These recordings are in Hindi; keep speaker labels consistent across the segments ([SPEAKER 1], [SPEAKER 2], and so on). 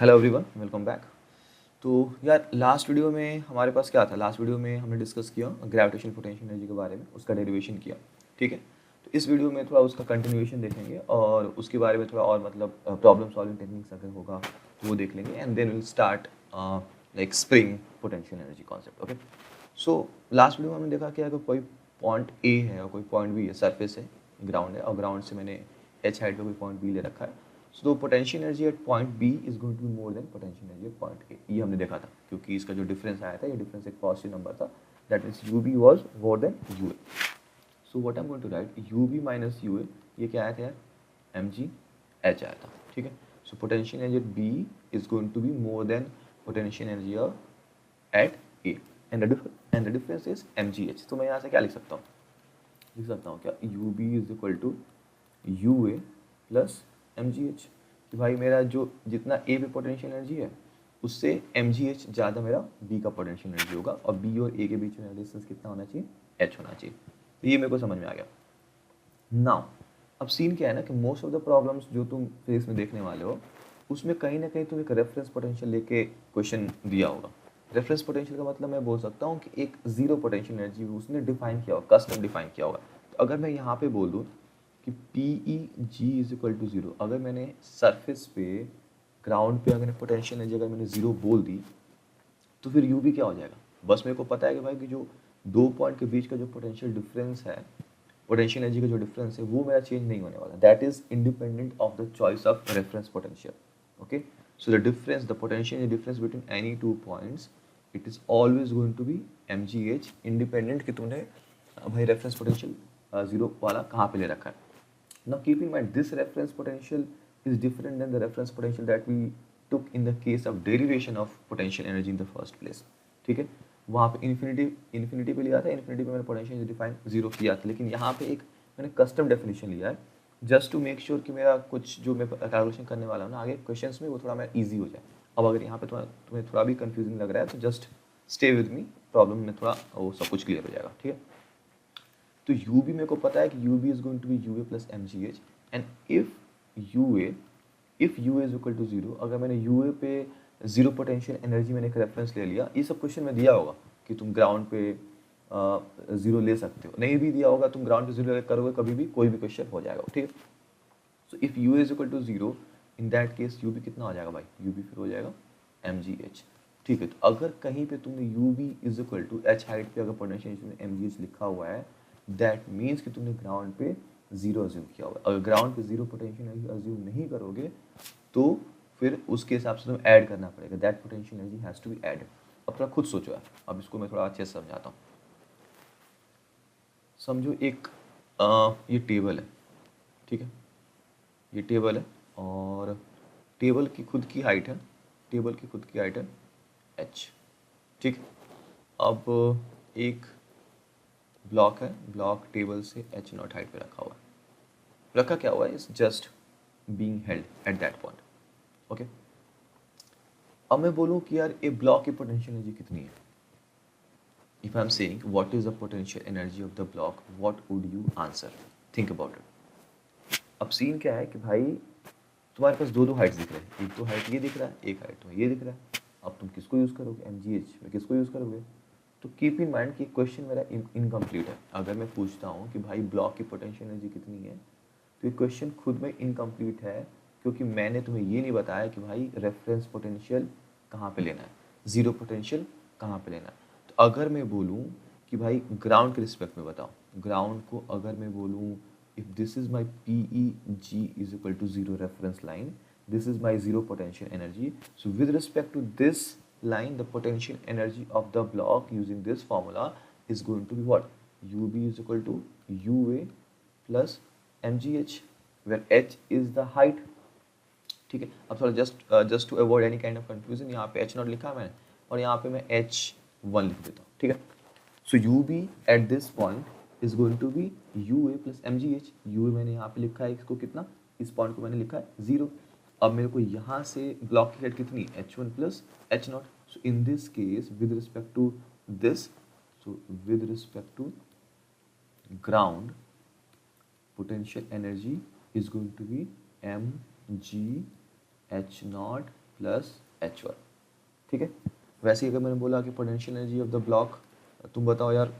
[SPEAKER 1] Hello everyone, welcome back. तो यार लास्ट वीडियो में हमारे पास क्या था? लास्ट वीडियो में हमने डिस्कस किया ग्रेविटेशनल पोटेंशियल एनर्जी के बारे में, उसका डेरिवेशन किया। ठीक है, तो इस वीडियो में थोड़ा उसका कंटिन्यूएशन देखेंगे और उसके बारे में थोड़ा और मतलब प्रॉब्लम सॉल्विंग टेक्निक्स अगर होगा तो वो देख लेंगे and then will start like spring potential energy concept. Okay, so last video में हमने देखा क्या है कि कोई पॉइंट ए है और कोई पॉइंट बी है, सरफेस है, ग्राउंड है और ग्राउंड से मैंने एच हाइट पे कोई पॉइंट बी ले रखा है। So potential energy at point b is going to be more than potential energy at point a. ये हमने देखा था क्योंकि इसका जो डिफरेंस आया था, ये डिफरेंस एक पॉजिटिव नंबर था, that means U B was more than U A. So what I am going to write U B minus U A, ये क्या आया था यार? एम जी एच आया था। ठीक है, so potential energy at b is going to be more than potential energy at a and the difference is M G h. तो मैं यहाँ से क्या लिख सकता हूँ? लिख सकता हूँ क्या? U B is equal to u A plus M G h. कि भाई मेरा जो जितना ए पे पोटेंशियल एनर्जी है उससे एम जी एच ज़्यादा मेरा बी का पोटेंशियल एनर्जी होगा और बी और ए के बीच में डिस्टेंस कितना होना चाहिए? एच होना चाहिए। तो ये मेरे को समझ में आ गया। नाउ अब सीन क्या है ना कि मोस्ट ऑफ द प्रॉब्लम्स जो तुम फिजिक्स में देखने वाले हो उसमें कहीं ना कहीं तुम एक रेफरेंस पोटेंशियल लेके क्वेश्चन दिया होगा। रेफरेंस पोटेंशियल का मतलब मैं बोल सकता हूँ कि एक जीरो पोटेंशियल एनर्जी उसने डिफाइन किया होगा, कस्टम डिफाइन किया होगा। तो अगर मैं यहाँ पे बोल दूँ कि P E G is equal to zero, अगर मैंने सरफेस पे ग्राउंड पे अगर पोटेंशियल एनर्जी अगर मैंने जीरो बोल दी तो फिर यू भी क्या हो जाएगा? बस मेरे को पता है कि भाई कि जो दो पॉइंट के बीच का जो पोटेंशियल डिफरेंस है, पोटेंशियल एनर्जी का जो डिफरेंस है वो मेरा चेंज नहीं होने वाला। That is independent of the choice of reference potential. Okay, so the difference, the potential difference between any two points, it is always going to be M G h, independent कि तुमने भाई रेफरेंस पोटेंशियल जीरो वाला कहाँ पे ले रखा है। Now keep in mind this reference potential is different than the reference potential that we took in the case of derivation of potential energy in the first place. ठीक है, वहाँ पे इन्फिनिटी पे लिया था, इन्फिनिटी पे मैंने पोटेंशियल डिफाइन जीरो किया था, लेकिन यहाँ पे एक मैंने कस्टम डेफिनेशन लिया है जस्ट टू मेक श्योर कि मेरा कुछ जो मैं कैलकुलेशन करने वाला हूँ ना आगे क्वेश्चंस में वो थोड़ा मेरा ईजी हो जाए। अब अगर यहाँ पे तुम्हें थोड़ा भी कंफ्यूजिंग लग रहा है तो just stay with me, problem में थोड़ा वो सब कुछ क्लियर हो जाएगा। ठीक है, तो यू बी मेरे को पता है कि you B is going to be U A plus M G h and if u A is equal to zero, अगर मैंने यू ए पे जीरो पोटेंशियल एनर्जी मैंने एक रेफरेंस ले लिया, ये सब क्वेश्चन में दिया होगा कि तुम ग्राउंड पे जीरो ले सकते हो, नहीं भी दिया होगा तुम ग्राउंड पे जीरो करोगे कभी भी कोई भी क्वेश्चन हो जाएगा। ठीक है, so if u is equal to zero in that case u b कितना हो जाएगा भाई? यू बी फिर हो जाएगा एम जी एच। ठीक है, तो अगर कहीं पे तुमने u B is equal to h height पे अगर पोटेंशियल एम जी एच लिखा हुआ है दैट मीन्स कि तुमने ग्राउंड पे जीरो अज्यूम किया होगा। अगर ग्राउंड पे जीरो पोटेंशियल एनर्जी अज्यूम नहीं करोगे तो फिर उसके हिसाब से तुम्हें ऐड करना पड़ेगा, that potential energy has to be added. अब थोड़ा खुद सोचो यार, अब इसको मैं थोड़ा अच्छे से समझाता हूँ। समझो एक ये टेबल है। ठीक है, ये टेबल है और टेबल की खुद की हाइट है, टेबल की खुद की हाइट है एच। ठीक, अब एक ब्लॉक है, ब्लॉक टेबल से एच नॉट हाइट पे रखा हुआ है। रखा क्या हुआ है? Is just being held at that point. Okay, अब मैं बोलूँ कि यार ए ब्लॉक की पोटेंशियल एनर्जी कितनी है? If I am saying what is the potential energy of the block, what would you answer? Think about it. अब सीन क्या है कि भाई तुम्हारे पास दो दो हाइट्स दिख रहे हैं, एक तो हाइट ये दिख रहा है, एक हाइट तुम्हें ये दिख रहा है। अब तुम किसको यूज़ करोगे? एम जी एच में किसको यूज़ करोगे? तो कीप इन माइंड कि क्वेश्चन मेरा इनकम्प्लीट है। अगर मैं पूछता हूँ कि भाई ब्लॉक की पोटेंशियल एनर्जी कितनी है तो ये क्वेश्चन खुद में इनकम्प्लीट है क्योंकि मैंने तुम्हें ये नहीं बताया कि भाई रेफरेंस पोटेंशियल कहाँ पे लेना है, जीरो पोटेंशियल कहाँ पे लेना है। तो अगर मैं बोलूँ कि भाई ग्राउंड के रिस्पेक्ट में बताओ, ग्राउंड को अगर मैं बोलूँ if this is my PEG is equal to zero reference line, this is my zero potential energy. So with respect to this line, the potential energy of the block using this formula is going to be what? UB is equal to UA plus MGH, where H is the height. ठीक है, अब थोड़ा just to avoid any kind of confusion यहाँ पे H नॉट लिखा है मैंने और यहाँ पे मैं H1 लिख देता हूँ। ठीक है, so U B at this point is going to be U A plus M G H. U A मैंने यहाँ पे लिखा है इसको कितना, इस पॉइंट को मैंने लिखा है जीरो। अब मेरे को यहाँ से ब्लॉक की हाइट कितनी? H one plus h naught. So in this case with respect to this, so with respect to ground potential energy is going to be mg h naught plus H1, ठीक है। वैसे ही अगर मैंने बोला कि potential energy of the block, तुम बताओ यार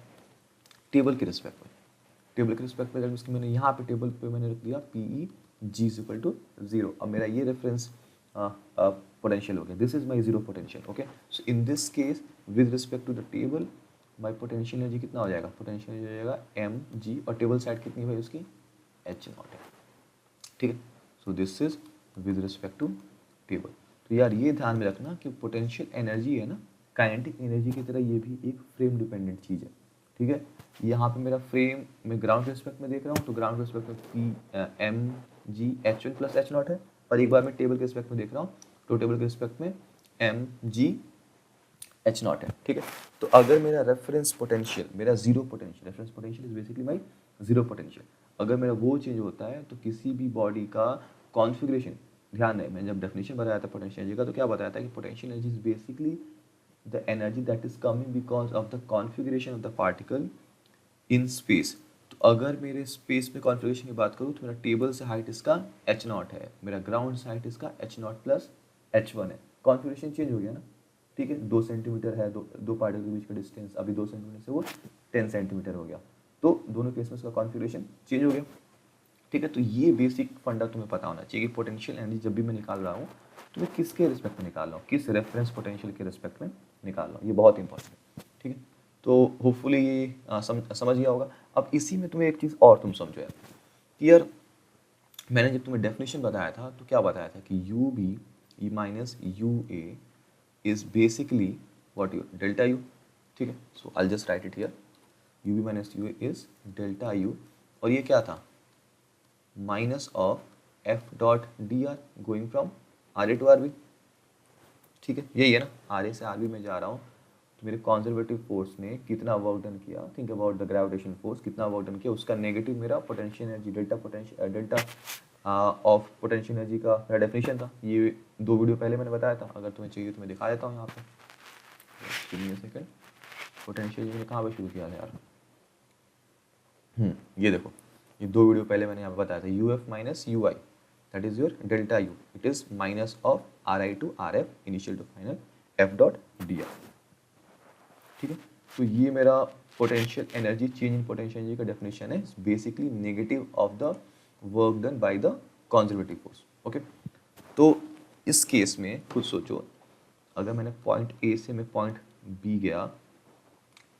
[SPEAKER 1] टेबल के रिस्पेक्ट में, टेबल के रिस्पेक्ट में अगर इसकी मैंने यहाँ पे टेबल पे मैंने रख दिया PE G is equal to 0, अब मेरा ये रेफरेंस पोटेंशियल हो गया, this is my zero potential, okay. So in this case with respect to the table my potential energy कितना हो जाएगा, पोटेंशियल एनर्जी हो जाएगा mg, और टेबल साइड कितनी है भाई उसकी H0 है, ठीक है। So this is with respect to table. तो यार ये ध्यान में रखना कि पोटेंशियल एनर्जी है ना, काइनेटिक एनर्जी की तरह ये भी एक फ्रेम डिपेंडेंट चीज़ है, ठीक है। यहाँ पे मेरा फ्रेम मैं ग्राउंड रिस्पेक्ट में देख रहा हूँ, तो ग्राउंड रिस्पेक्ट में P M G H1 plus H0 है, और एक बार मैं टेबल के रिस्पेक्ट में देख रहा हूँ तो टेबल के रिस्पेक्ट में एम जी H0 है, ठीक है। तो अगर मेरा रेफरेंस पोटेंशियल, मेरा zero potential, reference potential is basically my zero potential, अगर मेरा वो चेंज होता है तो किसी भी बॉडी का कॉन्फ़िगरेशन, ध्यान है मैंने जब डेफिनेशन बताया था पोटेंशियल एनर्जी का तो क्या बताया था कि potential energy is basically the energy that is coming because of the configuration of the particle in space. तो अगर मेरे स्पेस में कॉन्फ़िगरेशन की बात करूँ तो मेरा टेबल से हाइट इसका H0 है, मेरा ग्राउंड से हाइट इसका H0 प्लस H1 है, कॉन्फ़िगरेशन चेंज हो गया ना, ठीक है। 2 सेंटीमीटर है दो पार्टिकल के बीच का डिस्टेंस, अभी 2 सेंटीमीटर से वो 10 सेंटीमीटर हो गया, तो दोनों केस में उसका कॉन्फ़िगरेशन चेंज हो गया, ठीक है। तो ये बेसिक फंडा तुम्हें पता होना चाहिए कि पोटेंशियल एनर्जी जब भी मैं निकाल रहा हूँ तो मैं किसके रिस्पेक्ट में निकाल रहा हूँ, किस रेफरेंस पोटेंशियल के रिस्पेक्ट में निकाल रहा हूँ, ये बहुत इंपॉर्टेंट है, ठीक है। तो होपफुली ये समझ गया होगा। अब इसी में तुम्हें एक चीज़ और तुम समझो यार कि यार मैंने जब तुम्हें डेफिनेशन बताया था तो क्या बताया था कि you B E minus U A is basically what U delta U, ठीक है। So I just write it here, U B minus U A is delta U, और ये क्या था minus of F dot D R going from R A to R B, ठीक है। यही है ना, आर ए से आर बी में जा रहा हूँ तो मेरे कॉन्जर्वेटिव फोर्स ने कितना वर्क डन किया, think about the gravitation force, कितना वर्क डन किया, उसका नेगेटिव मेरा potential energy delta of potential energy का मेरा डेफिनेशन था। ये 2 वीडियो पहले मैंने बताया था, अगर तुम्हें चाहिए तो मैं दिखा देता हूँ यहाँ पे, सेकेंड। पोटेंशियल एनर्जी कहाँ पर शुरू किया था यार, ये देखो, ये 2 वीडियो पहले मैंने यहाँ पे बताया था, U F minus U I that is your delta U, it is minus of R I to R F initial to final F dot D R, ठीक है। तो ये मेरा potential energy, change in potential energy का डेफिनेशन है, basically negative of the work done by the conservative force, okay. तो इस केस में खुद सोचो, अगर मैंने पॉइंट ए से मैं पॉइंट बी गया,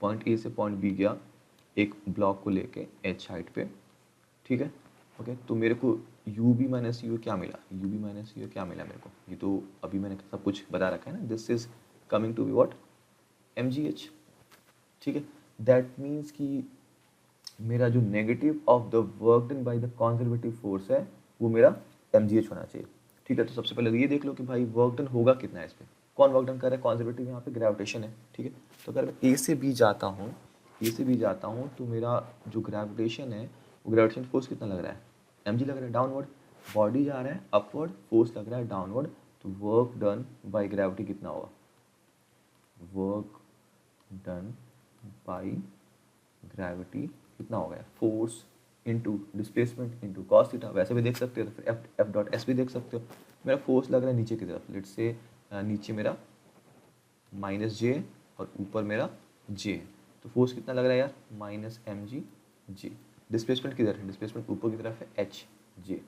[SPEAKER 1] पॉइंट ए से पॉइंट बी गया एक ब्लॉक को लेके एच हाइट पे, ठीक है, ओके। तो मेरे को यू बी माइनस यू क्या मिला, यू बी माइनस यू क्या मिला मेरे को, ये तो अभी मैंने सब कुछ बता रखा है ना, this is coming to be what M ji H, ठीक है। दैट मीन्स कि मेरा जो negative of the work done by the conservative force है वो मेरा एम जी एच होना चाहिए, ठीक है। तो सबसे पहले ये देख लो कि भाई वर्क डन होगा कितना है इस पर, कौन वर्क डन कर रहा है, कंजर्वेटिव, यहाँ पे ग्रेविटेशन है, ठीक है। तो अगर मैं ए से बी जाता हूँ, ए से बी जाता हूँ तो मेरा जो ग्रेविटेशन है वो ग्रेविटेशन फोर्स कितना लग रहा है, एम जी लग रहा है, डाउनवर्ड, बॉडी जा रहा है अपवर्ड, फोर्स लग रहा है डाउनवर्ड, तो वर्क डन बाय ग्रेविटी कितना होगा, वर्क डन बाई ग्रेविटी कितना हो गया, force into displacement into cos theta, वैसे भी देख सकते हो तो फिर एफ डॉट एस भी देख सकते हो। मेरा फोर्स लग रहा है नीचे की तरफ, लेट से नीचे मेरा माइनस जे और ऊपर मेरा जे, तो फोर्स कितना लग रहा है यार माइनस एम जी जे। डिस्प्लेसमेंट किधर है, डिस्प्लेसमेंट ऊपर की तरफ है एच जे,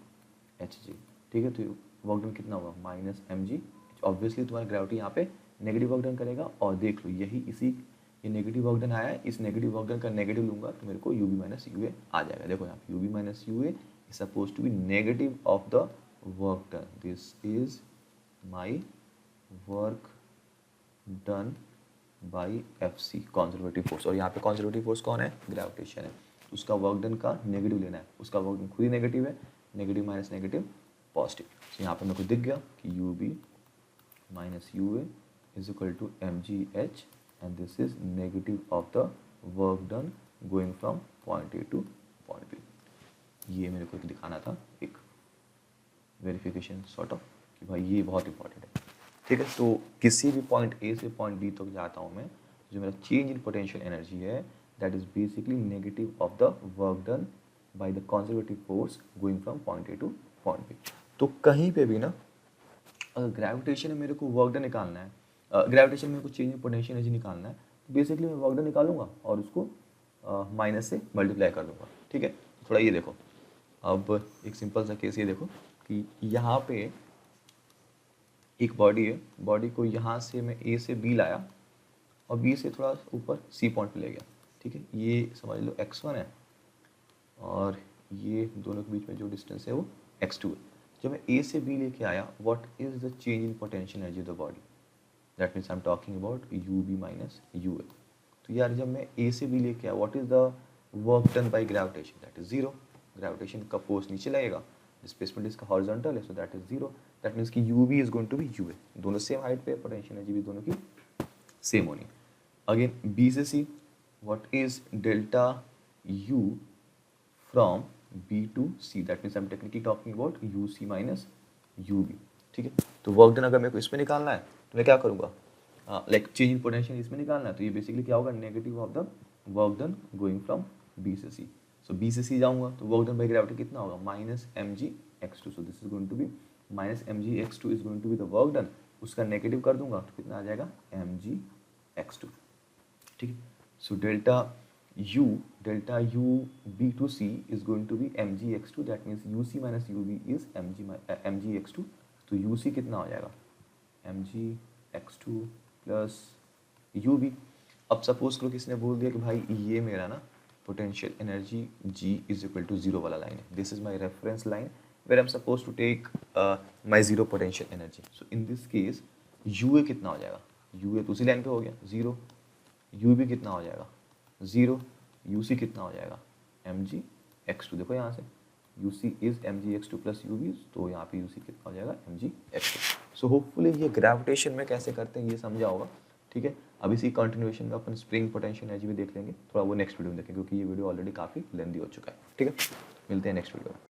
[SPEAKER 1] ठीक है। तो वर्क डन कितना होगा माइनस एम जी, ऑब्वियसली तुम्हारा ग्रेविटी यहाँ पे नेगेटिव वर्क डन करेगा, और देख लो यही इसी ये नेगेटिव वर्क डन आया है, इस नेगेटिव वर्क डन का नेगेटिव लूंगा तो मेरे को U B minus U A आ जाएगा, देखो यहाँ पे U B minus U A is suppose to be negative of the work done, this is my work done by F C conservative force, और यहाँ पे कंजर्वेटिव फोर्स कौन है, ग्रेविटेशन है, तो उसका वर्क डन का नेगेटिव लेना है, उसका वर्क डन खुद ही नेगेटिव है, नेगेटिव माइनस नेगेटिव पॉजिटिव, तो यहाँ पे मेरे को दिख गया कि you B minus U A is equal to M ji H and this is negative of the work done going from point A to point B। ये मेरे को दिखाना था एक वेरिफिकेशन सॉर्ट ऑफ कि भाई ये बहुत इंपॉर्टेंट है, ठीक है। तो किसी भी पॉइंट ए से पॉइंट बी तक जाता हूँ मैं, जो मेरा चेंज इन पोटेंशियल एनर्जी है that is basically negative of the work done by the conservative force going from point A to point B. तो कहीं पे भी ना अगर ग्रेविटेशन में मेरे को वर्क डन निकालना है, ग्रेविटेशन में मेरे को चेंज इन पोटेंशियल एनर्जी निकालना है, तो बेसिकली मैं वर्क डन निकालूंगा और उसको माइनस से मल्टीप्लाई कर दूंगा, ठीक है। थोड़ा ये देखो, अब एक सिंपल सा केस ये देखो कि यहाँ पे एक बॉडी है, बॉडी को यहाँ से मैं ए से बी लाया और बी से थोड़ा ऊपर सी पॉइंट पे ले गया, ठीक है। ये समझ लो x1 है और ये दोनों के बीच में जो डिस्टेंस है वो x2 है। जब मैं ए से बी लेके आया, what is the change in potential energy of the body, that means I am talking about U B minus U A. तो यार जब मैं ए से बी लेके आया, what is the work done by gravitation, that is zero. Gravitation का फोर्स नीचे लगेगा, डिस्प्लेसमेंट इसका हॉरिजॉन्टल है, so that is zero. That means कि you B is going to be you A, दोनों सेम हाइट पे, पोटेंशियल एनर्जी भी दोनों की सेम होनी है। अगेन बी से C, what is delta U from B to C, that means I am technically talking about U C minus U B, ठीक है। तो वर्क डन अगर मेरे को इसमें निकालना है तो मैं क्या करूँगा, लाइक चेंज इन पोटेंशियल इसमें निकालना है, तो ये बेसिकली क्या होगा, negative of the work done going from B से सी। सो बी से सी जाऊँगा तो वर्क डन बाई ग्रेविटी कितना होगा, minus M G X two. So this is going to be minus M G X two is going to be the work done, उसका नेगेटिव कर दूंगा तो कितना आ जाएगा, एम जी एक्स टू, ठीक है। So delta U B to C is going to be M G X two, that means U C minus U B is M G X two. तो यू सी कितना हो जाएगा, M G X two plus U B. अब सपोज करो किसी ने बोल दिया कि भाई ये मेरा ना पोटेंशियल एनर्जी जी इज इक्वल टू जीरो वाला लाइन है, this is my reference line where I am suppose to take my zero potential energy. So in this case U A कितना हो जाएगा, यू ए तो उसी लाइन पे हो गया जीरो, यू बी कितना हो जाएगा जीरो, यू सी कितना हो जाएगा एम जी एक्स टू। देखो यहाँ से U C is M G X two plus U B, तो यहाँ पे यू सी कितना हो जाएगा M G X two. So hopefully ये ग्रेविटेशन में कैसे करते हैं ये समझा होगा, ठीक है। अब इसी कंटिन्यूएशन में अपन स्प्रिंग पोटेंशियल एनर्जी भी देख लेंगे, थोड़ा वो नेक्स्ट वीडियो में देखेंगे क्योंकि ये वीडियो ऑलरेडी काफ़ी लेंदी हो चुका है, ठीक है। मिलते हैं नेक्स्ट वीडियो में।